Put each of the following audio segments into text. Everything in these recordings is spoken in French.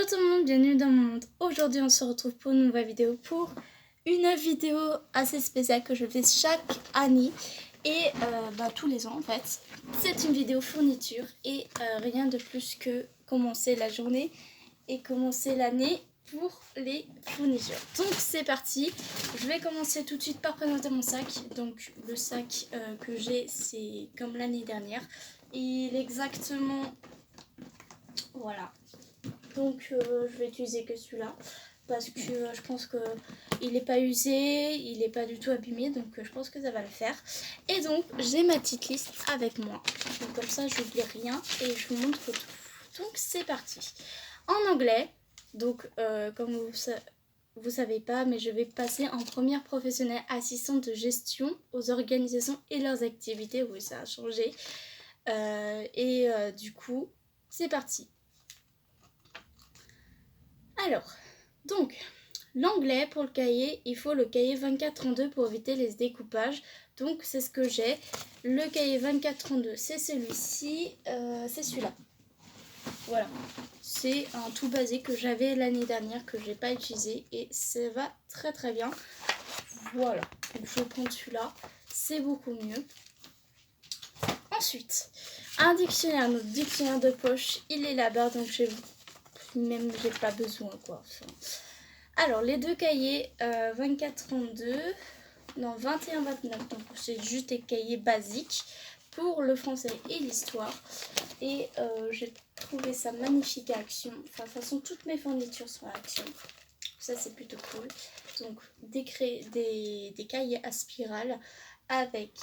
tout le monde, bienvenue dans mon monde. Aujourd'hui on se retrouve pour une nouvelle vidéo, pour une vidéo assez spéciale que je fais chaque année et tous les ans en fait. C'est une vidéo fourniture et rien de plus que commencer la journée et commencer l'année pour les fournitures. Donc c'est parti, je vais commencer tout de suite par présenter mon sac. Donc le sac que j'ai, c'est comme l'année dernière, il est exactement, voilà. Donc je vais utiliser que celui-là parce que je pense que il n'est pas usé, il n'est pas du tout abîmé, donc je pense que ça va le faire. Et donc j'ai ma petite liste avec moi, donc comme ça j'oublie rien et je vous montre tout. Donc c'est parti. En anglais, donc comme vous savez pas, mais je vais passer en première professionnelle assistante de gestion aux organisations et leurs activités. Oui, ça a changé. Du coup c'est parti. Alors, donc, l'anglais pour le cahier, il faut le cahier 24-32 pour éviter les découpages. Donc, c'est ce que j'ai. Le cahier 24-32, c'est celui-ci, c'est celui-là. Voilà, c'est un tout basique que j'avais l'année dernière, que je n'ai pas utilisé et ça va très très bien. Voilà, donc je prends celui-là, c'est beaucoup mieux. Ensuite, un dictionnaire, notre dictionnaire de poche, il est là-bas, donc j'ai pas besoin quoi. Enfin, alors les deux cahiers 24-32, non 21-29, donc c'est juste des cahiers basiques pour le français et l'histoire. Et j'ai trouvé ça magnifique à Action. Enfin, de toute façon, toutes mes fournitures sont à Action. Ça c'est plutôt cool. Donc des cahiers à spirale avec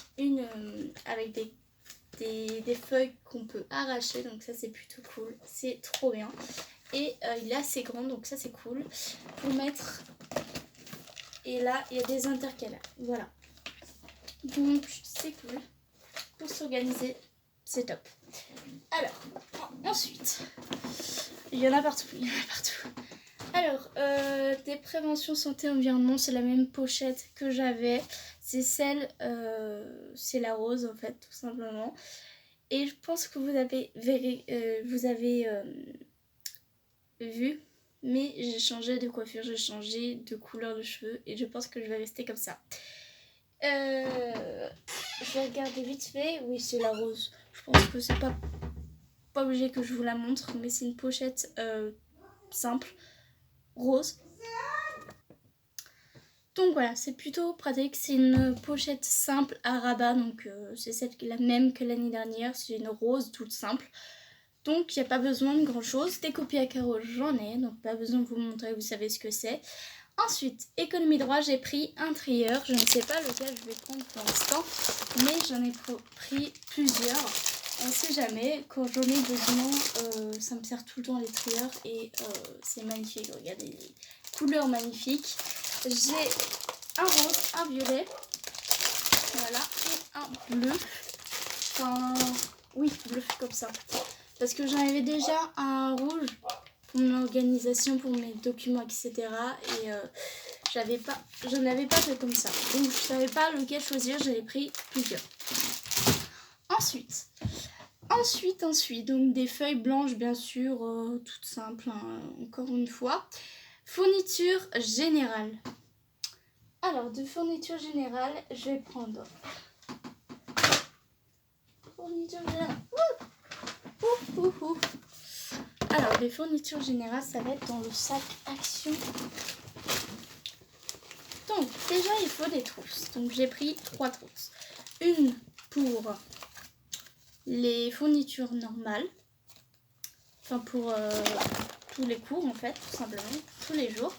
des feuilles qu'on peut arracher, donc ça c'est plutôt cool, c'est trop bien. Et il est assez grand, donc ça c'est cool pour mettre. Et là il y a des intercalaires, voilà, donc c'est cool pour s'organiser, c'est top. Alors ensuite il y en a partout, Alors des préventions santé environnement, c'est la même pochette que j'avais, c'est celle c'est la rose en fait, tout simplement. Et je pense que vous avez vu, mais j'ai changé de coiffure, j'ai changé de couleur de cheveux et je pense que je vais rester comme ça. Je vais regarder vite fait. Oui, c'est la rose. Je pense que c'est pas obligé que je vous la montre, mais c'est une pochette simple, rose. Donc voilà, c'est plutôt pratique. C'est une pochette simple à rabat, donc c'est la même que l'année dernière. C'est une rose toute simple. Donc il n'y a pas besoin de grand chose. Des copies à carreaux, j'en ai, donc pas besoin de vous montrer, vous savez ce que c'est. Ensuite, économie droit, j'ai pris un trieur. Je ne sais pas lequel je vais prendre pour l'instant, mais j'en ai pris plusieurs. On ne sait jamais, quand j'en ai besoin, ça me sert tout le temps les trieurs et c'est magnifique. Regardez les couleurs magnifiques. J'ai un rose, un violet, voilà, et un bleu. Enfin, oui, bleu comme ça. Parce que j'en avais déjà un rouge pour mon organisation, pour mes documents, etc. Et j'en avais pas fait comme ça. Donc je savais pas lequel choisir, j'avais pris plusieurs. Ensuite, donc des feuilles blanches, bien sûr, toutes simples, hein, encore une fois. Fourniture générale. Alors, de fourniture générale, je vais prendre... Fourniture générale. Alors, les fournitures générales, ça va être dans le sac Action. Donc, déjà, il faut des trousses. Donc, j'ai pris 3 trousses. Une pour les fournitures normales. Enfin, pour tous les cours, en fait, tout simplement, tous les jours.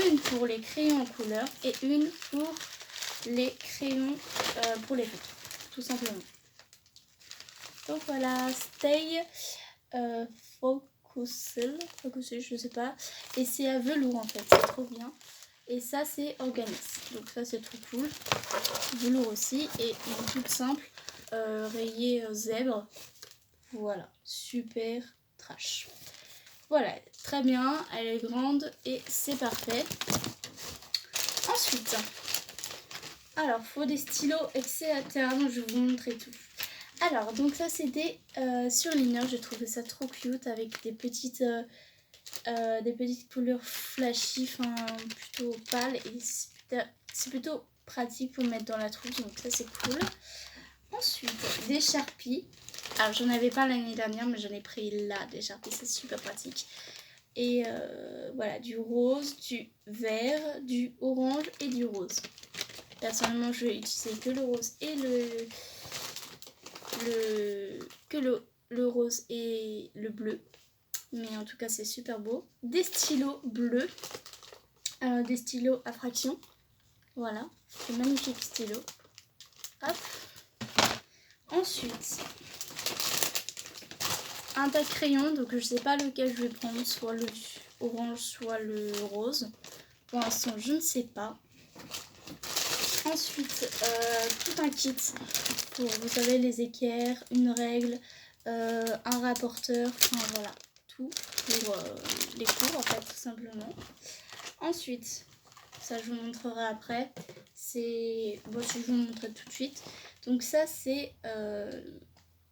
Une pour les crayons en couleur et une pour les crayons pour les photos, tout simplement. Donc voilà, Stay Focus, je sais pas. Et c'est à velours en fait, c'est trop bien. Et ça c'est Organis, donc ça c'est trop cool. Velours aussi et une toute simple rayée zèbre. Voilà, super trash. Voilà, très bien, elle est grande et c'est parfait. Ensuite, alors faut des stylos, etc. Donc je vais vous montrer tout. Alors, donc ça c'est des surlineurs, j'ai trouvé ça trop cute avec des petites des petites couleurs flashy, enfin plutôt pâles, et c'est plutôt pratique pour mettre dans la trousse, donc ça c'est cool. Ensuite, des Sharpies. Alors j'en avais pas l'année dernière, mais j'en ai pris là des Sharpies, c'est super pratique. Et voilà, du rose, du vert, du orange et du rose. Personnellement, je vais utiliser que le rose et le rose et le bleu. Mais en tout cas, c'est super beau. Des stylos bleus. Des stylos à fraction. Voilà, des magnifiques stylos. Hop. Ensuite, un tas de crayons. Donc, je sais pas lequel je vais prendre. Soit le orange, soit le rose. Pour l'instant, je ne sais pas. Ensuite, tout un kit pour, vous savez, les équerres, une règle, un rapporteur, enfin voilà, tout pour les cours en fait, tout simplement. Ensuite, ça je vous montrerai après, c'est, bon, je vous montrerai tout de suite. Donc ça c'est,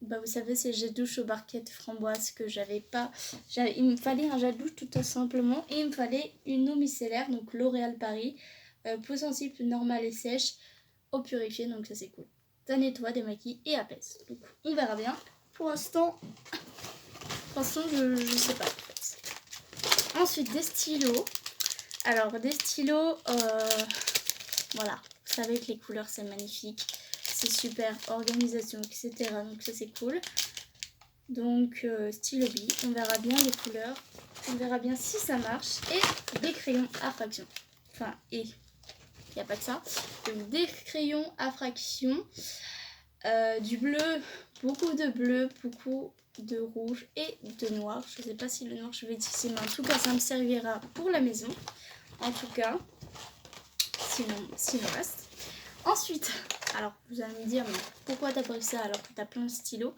vous savez, c'est gel douche aux barquettes framboise que j'avais pas. Il me fallait un gel douche tout simplement et il me fallait une eau micellaire, donc L'Oréal Paris. Peau sensible, normale et sèche, eau purifiée, donc ça c'est cool. Ça nettoie, démaquille et apaise. Donc on verra bien. Pour l'instant, je sais pas en fait. Ensuite des stylos. Alors des stylos, voilà. Vous savez que les couleurs c'est magnifique. C'est super, organisation, etc. Donc ça c'est cool. Donc stylo B, on verra bien les couleurs. On verra bien si ça marche. Et des crayons à fraction. Enfin, il n'y a pas que ça. Donc des crayons à fraction, du bleu, beaucoup de bleu, beaucoup de rouge et de noir. Je ne sais pas si le noir je vais utiliser, mais en tout cas ça me servira pour la maison. En tout cas, sinon reste. Ensuite, alors vous allez me dire, mais pourquoi t'as pris ça alors que t'as plein de stylos?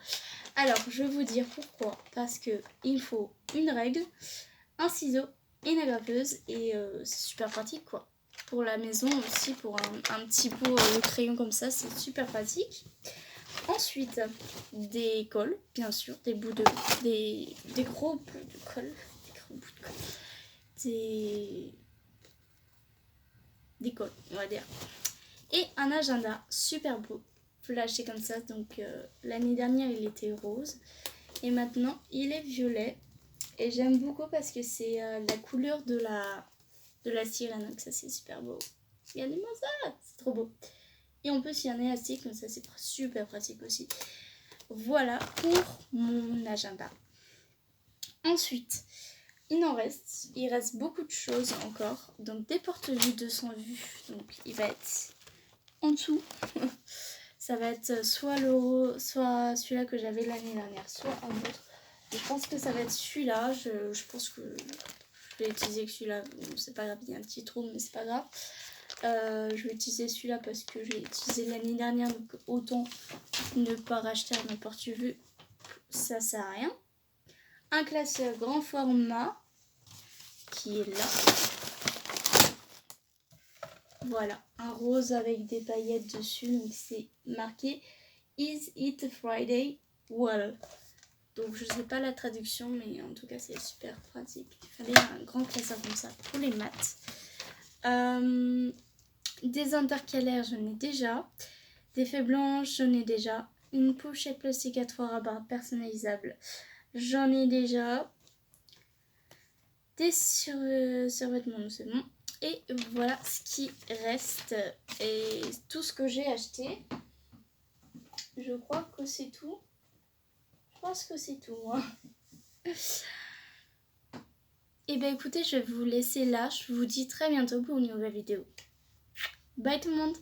Alors je vais vous dire pourquoi. Parce que il faut une règle, un ciseau et une agrafeuse, et c'est super pratique quoi. Pour la maison aussi, pour un petit pot de crayon comme ça, c'est super pratique. Ensuite, des cols, bien sûr, des gros bouts de colle, des cols, on va dire. Et un agenda super beau, flashé comme ça. Donc l'année dernière il était rose et maintenant il est violet. Et j'aime beaucoup parce que c'est la couleur de la sirène, donc ça c'est super beau. Regardez-moi ça, c'est trop beau. Et on peut s'y en élastique, donc ça c'est super pratique aussi. Voilà pour mon agenda. Ensuite, il reste beaucoup de choses encore. Donc des porte-vues 200 vues, donc il va être en dessous. Ça va être soit soit celui-là que j'avais l'année dernière, soit un autre. Je pense que ça va être celui-là. Je pense que je vais utiliser que celui-là. Bon, c'est pas grave, il y a un petit trou, mais c'est pas grave. Je vais utiliser celui-là parce que je l'ai utilisé l'année dernière, donc autant ne pas racheter un porte-vue, ça sert à rien. Un classeur grand format qui est là. Voilà, un rose avec des paillettes dessus, donc c'est marqué Is It Friday? Well. Donc je sais pas la traduction, mais en tout cas c'est super pratique. Il fallait un grand classeur comme ça pour les maths. Des intercalaires, j'en ai déjà. Des feuilles blanches, j'en ai déjà. Une pochette plastique à 3 rabats personnalisable, j'en ai déjà. Des survêtements, c'est bon. Et voilà ce qui reste. Et tout ce que j'ai acheté. Je crois que c'est tout. Je pense que c'est tout, moi. Et ben écoutez, je vais vous laisser là. Je vous dis très bientôt pour une nouvelle vidéo. Bye tout le monde!